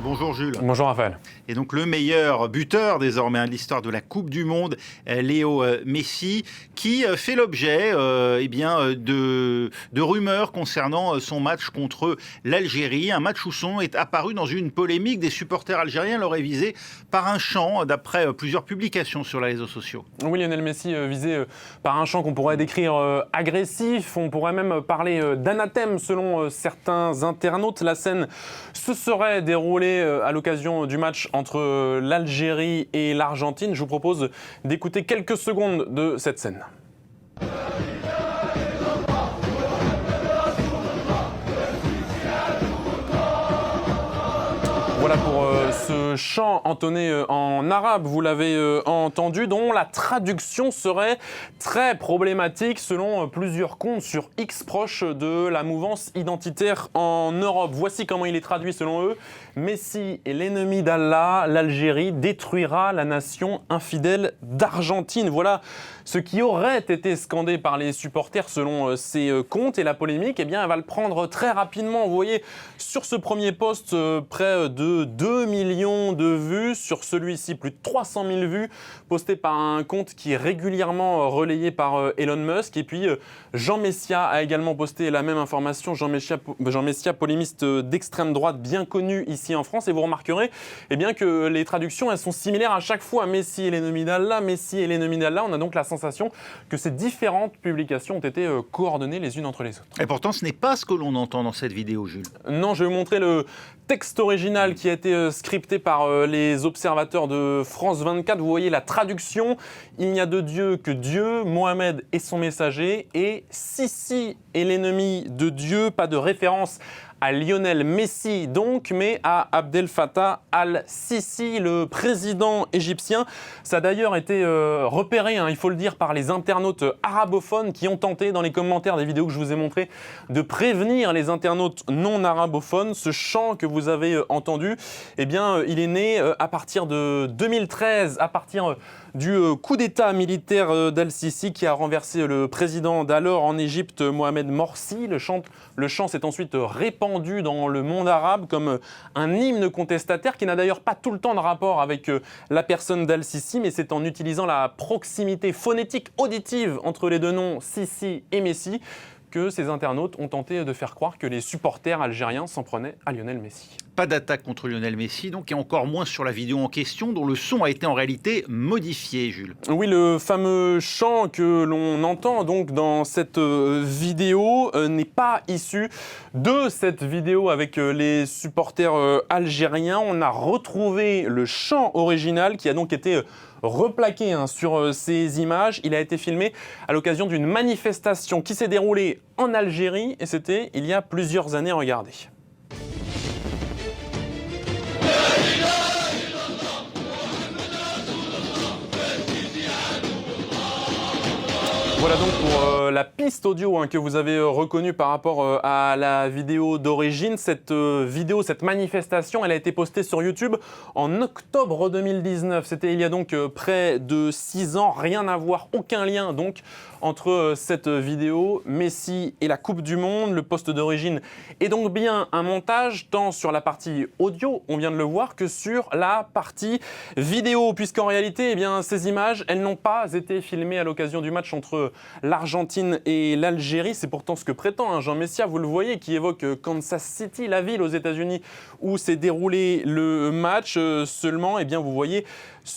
Bonjour Jules. Bonjour Raphaël. Et donc le meilleur buteur désormais de l'histoire de la Coupe du Monde, Léo Messi, qui fait l'objet de rumeurs concernant son match contre l'Algérie. Un match où son nom est apparu dans une polémique. Des supporters algériens l'auraient visé par un chant, d'après plusieurs publications sur les réseaux sociaux. Oui, Lionel Messi visé par un chant qu'on pourrait décrire agressif. On pourrait même parler d'anathème selon certains internautes. La scène se serait déroulée à l'occasion du match entre l'Algérie et l'Argentine. Je vous propose d'écouter quelques secondes de cette scène. Voilà pour ce chant entonné en arabe, vous l'avez entendu, dont la traduction serait très problématique selon plusieurs comptes sur X proches de la mouvance identitaire en Europe. Voici comment il est traduit selon eux. Messi est l'ennemi d'Allah, l'Algérie détruira la nation infidèle d'Argentine. Voilà ce qui aurait été scandé par les supporters selon ces comptes. Et la polémique, eh bien, elle va le prendre très rapidement. Vous voyez, sur ce premier post, près de 2 millions de vues. Sur celui-ci, plus de 300 000 vues, posté par un compte qui est régulièrement relayé par Elon Musk. Et puis, Jean Messia a également posté la même information. Jean Messia, polémiste d'extrême droite bien connu ici en France. Et vous remarquerez eh bien, que les traductions, elles sont similaires à chaque fois. Messi est l'ennemi d'Allah, Messi est l'ennemi d'Allah. On a donc la sensation que ces différentes publications ont été coordonnées les unes entre les autres. Et pourtant, ce n'est pas ce que l'on entend dans cette vidéo, Jules. Non, je vais vous montrer le texte original qui a été scripté par les observateurs de France 24. Vous voyez la traduction. Il n'y a de Dieu que Dieu, Mohamed est son messager et Sisi est l'ennemi de Dieu. Pas de référence à Lionel Messi donc, mais à Abdel Fattah al-Sisi, le président égyptien. Ça a d'ailleurs été repéré, il faut le dire, par les internautes arabophones qui ont tenté, dans les commentaires des vidéos que je vous ai montrées, de prévenir les internautes non arabophones. Ce chant que vous avez entendu, eh bien, il est né à partir de 2013, à partir du coup d'État militaire d'Al-Sisi qui a renversé le président d'alors en Égypte, Mohamed Morsi. Le chant s'est ensuite répandu dans le monde arabe comme un hymne contestataire qui n'a d'ailleurs pas tout le temps de rapport avec la personne d'Al-Sisi, mais c'est en utilisant la proximité phonétique auditive entre les deux noms Sisi et Messi que ces internautes ont tenté de faire croire que les supporters algériens s'en prenaient à Lionel Messi. Pas d'attaque contre Lionel Messi, donc, et encore moins sur la vidéo en question, dont le son a été en réalité modifié, Jules. Oui, le fameux chant que l'on entend donc dans cette vidéo n'est pas issu de cette vidéo avec les supporters algériens. On a retrouvé le chant original qui a donc été replaqué sur ces images. Il a été filmé à l'occasion d'une manifestation qui s'est déroulée en Algérie et c'était il y a plusieurs années. Regardez. Voilà donc pour la piste audio que vous avez reconnue par rapport à la vidéo d'origine. Cette manifestation, elle a été postée sur YouTube en octobre 2019. C'était il y a donc près de 6 ans. Rien à voir, aucun lien donc entre cette vidéo, Messi et la Coupe du Monde. Le post d'origine est donc bien un montage, tant sur la partie audio, on vient de le voir, que sur la partie vidéo, puisqu'en réalité, eh bien, ces images, elles n'ont pas été filmées à l'occasion du match entre l'Argentine et l'Algérie. C'est pourtant ce que prétend Jean Messia, vous le voyez, qui évoque Kansas City, la ville aux États-Unis où s'est déroulé le match. Seulement, eh bien, vous voyez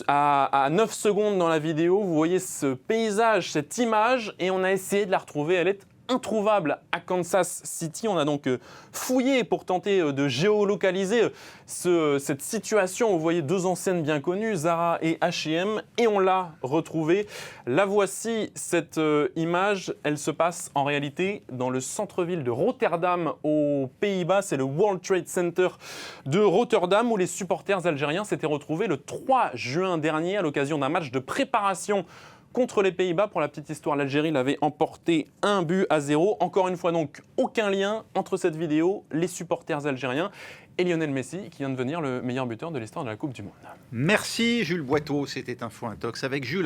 à 9 secondes dans la vidéo, vous voyez ce paysage, cette image, et on a essayé de la retrouver. Elle est introuvable à Kansas City. On a donc fouillé pour tenter de géolocaliser cette situation. Vous voyez deux enseignes bien connues, Zara et H&M, et on l'a retrouvée. La voici, cette image. Elle se passe en réalité dans le centre-ville de Rotterdam, aux Pays-Bas. C'est le World Trade Center de Rotterdam, où les supporters algériens s'étaient retrouvés le 3 juin dernier à l'occasion d'un match de préparation contre les Pays-Bas. Pour la petite histoire, l'Algérie l'avait emporté 1-0. Encore une fois donc, aucun lien entre cette vidéo, les supporters algériens et Lionel Messi, qui vient de devenir le meilleur buteur de l'histoire de la Coupe du Monde. Merci Jules Boiteau, c'était Info Intox avec Jules.